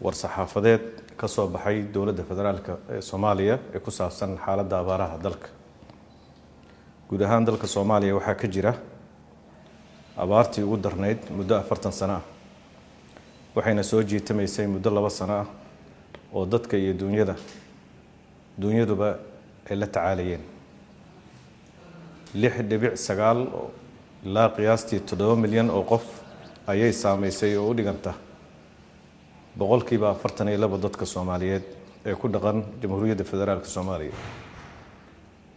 war-saxaafadeed ka soo baxay dowladda federaalka ee Soomaaliya ee ku saabsan xaaladda abaaraha dalka. Guud ahaan dalka Soomaaliya waxaa ka jira abaartii ugu darnayd muddo 40 sano ah, waxayna soo jiitamaysay muddo 2 sano ah oo dadka iyo dunyaduba ay la tacaalayeen. 6.9 ilaa qiyaastii 7 milyan oo qof ayay saameysay oo u dhiganta boqolkiiba 42 dadka Soomaaliyeed ee ku dhaqan Jamhuuriyadda Federaalka Soomaaliya.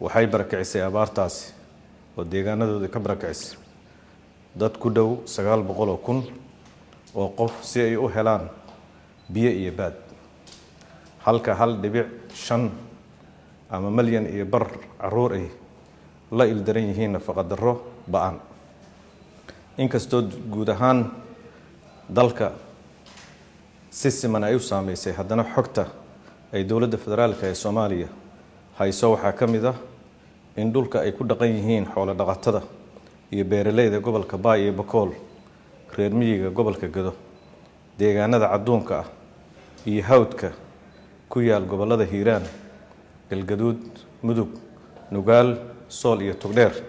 Waxay barakicisay abaartaasi oo deegaanadooda ka barakicisay dad ku dhow 900,000 oo qof si ay u helaan biyo iyo baad, halka 1.5 ama milyan iyo bar caruur ay la ildaran yihiin nafaqo darro ba'an. Inkastoo guud ahaan dalka si siman ay u saameysay, haddana xogta ay dowladda federaalka ee Soomaaliya hayso waxaa ka mid ah in dhulka ay ku dhaqan yihiin xoolo dhaqatada iyo beeraleyda gobolka Baay iyo Bakool, reer miyiga gobolka Gado, deegaanada cadduunka ah iyo hawdka ku yaal gobolada Hiiraan, Galgaduud, Mudug, Nugaal, Sool iyo Togdheer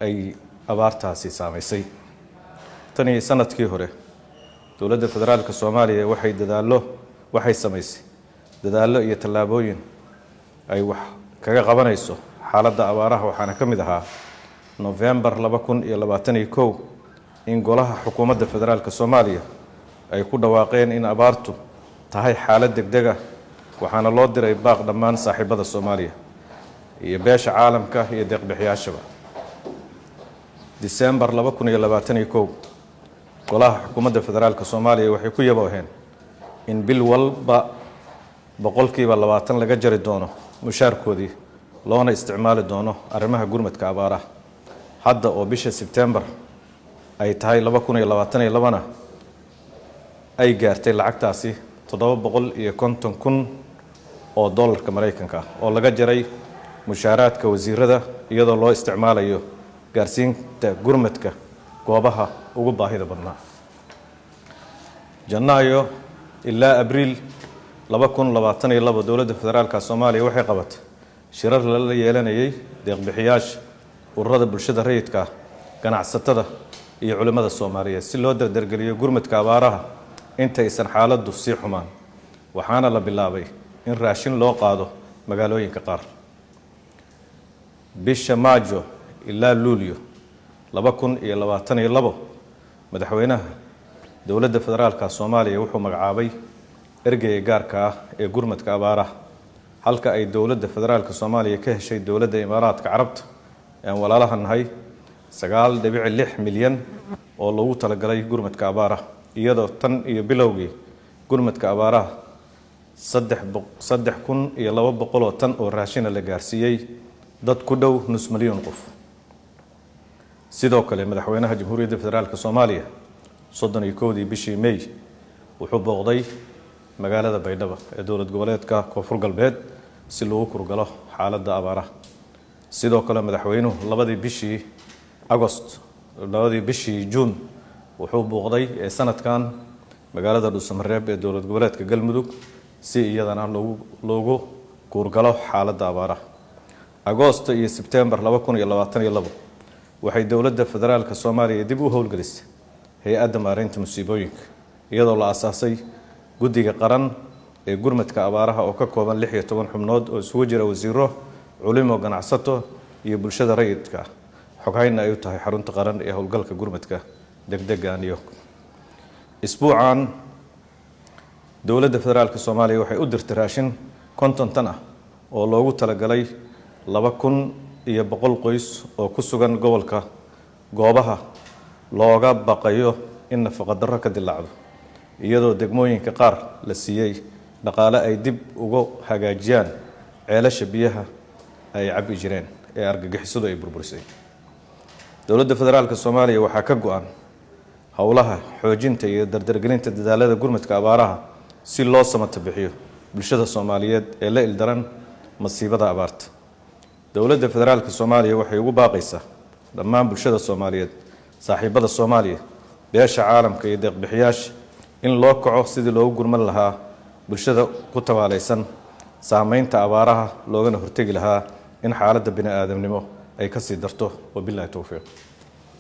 ay abaartaasi saameysay. Tan iyo sanadkii hore, dowladda federaalka Soomaaliya waxay samaysay dadaallo iyo tallaabooyin ay wax kaga qabanayso xaaladda abaaraha, waxaana ka mid ahaa November 2021 in golaha xukuumadda federaalka Soomaaliya ay ku dhawaaqeen in abaartu tahay xaalad degdeg ah, waxaana loo diray baaq dhammaan saaxiibada Soomaaliya iyo beesha caalamka iyo deeq-bixiyaashaba. December 2021 golaha xukuumadda federaalka Soomaaliya waxay ku yabooheen in bil walba 20% laga jari doono mushaarkoodii loona isticmaali doono arrimaha gurmadka abaaraha. Hadda oo bisha September ay tahay 2022 ay gaartay lacagtaasi 750,000 oo dollarka Mareykanka ah oo laga jaray mushaaraadka wasiirada iyadoo loo isticmaalayo gaarsiinta gurmadka goobaha ugu baahida badnaa. Janaayo ilaa Abriil 2022 dowladda federaalka Soomaaliya waxay qabatay shirar la yeelanayay deeq-bixiyaasha, ururada bulshada rayidka, ganacsatada iyo culimada Soomaaliyeed si loo dardargeliyo gurmadka abaaraha inta aysan xaaladdu sii xumaan, waxaana la bilaabay in raashin loo qaado magaalooyinka qaar. Bisha Maajo ilaa Luulyo 2022 madaxweynaha dowladda federaalka Soomaaliya wuxuu magacaabay ergeyga gaarka ah ee gurmadka abaaraha, halka ay dowladda federaalka Soomaaliya ka heshay dowladda Imaaraadka Carabta aan walaalaha nahay 9.6 milyan oo loogu talagalay gurmadka abaaraha, iyadoo tan iyo bilowgii gurmadka abaaraha 3,200 tan oo raashin la gaarsiiyay dad ku dhow nus milyan qof. Sidoo kale madaxweynaha Jamhuuriyadda Federaalka Soomaaliya 31 bishii May wuxuu booqday magaalada Baydhabo ee dowlad goboleedka Koonfur Galbeed si loogu kurgalo xaaladda abaaraha. Sidoo kale madaxweynuhu 2 bishii Agost 2 bishii June wuxuu booqday sanadkan magaalada Dhuusamareeb ee dowlad goboleedka Galmudug si iyadana loogu kurgalo xaaladda abaaraha. Agost iyo September 2022 waxay dowladda federaalka Soomaaliya dib u howlgelisay hay'adda maareynta musiibooyinka iyadoo la aasaasay guddiga qaran ee gurmadka abaaraha oo ka kooban 16 xubnood oo isugu jira wasiiro, culimo, ganacsato iyo bulshada rayidka. Xoghaynna ay u tahay xarunta qaran ee howlgalka gurmadka degdegga ah. Isbuucan dowladda federaalka Soomaaliya waxay u dirtay raashin 50 tan ah oo loogu talagalay 2,100 qoys oo ku sugan goobaha looga baqayo in nafaqo darro ka dilaacdo, iyadoo degmooyinka qaar la siiyay dhaqaale ay dib ugu hagaajiyaan ceelasha biyaha ay cabi jireen ee argagixisadu ay burburisay. Dowladda federaalka Soomaaliya waxaa ka go'an howlaha xoojinta iyo dardargelinta dadaalada gurmadka abaaraha si loo samata bixiyo bulshada Soomaaliyeed ee la ildaran masiibada abaarta. Dowladda federaalka Soomaaliya waxay ugu baaqaysaa dhammaan bulshada Soomaaliyeed, saaxiibada Soomaaliya, beesha caalamka iyo deeq-bixiyaasha in loo kaco sidii loogu gurman lahaa bulshada ku tabaalaysan saameynta abaaraha loogana hortegi lahaa in xaaladda bini'aadamnimo ay ka sii darto wabillahi tawfiiq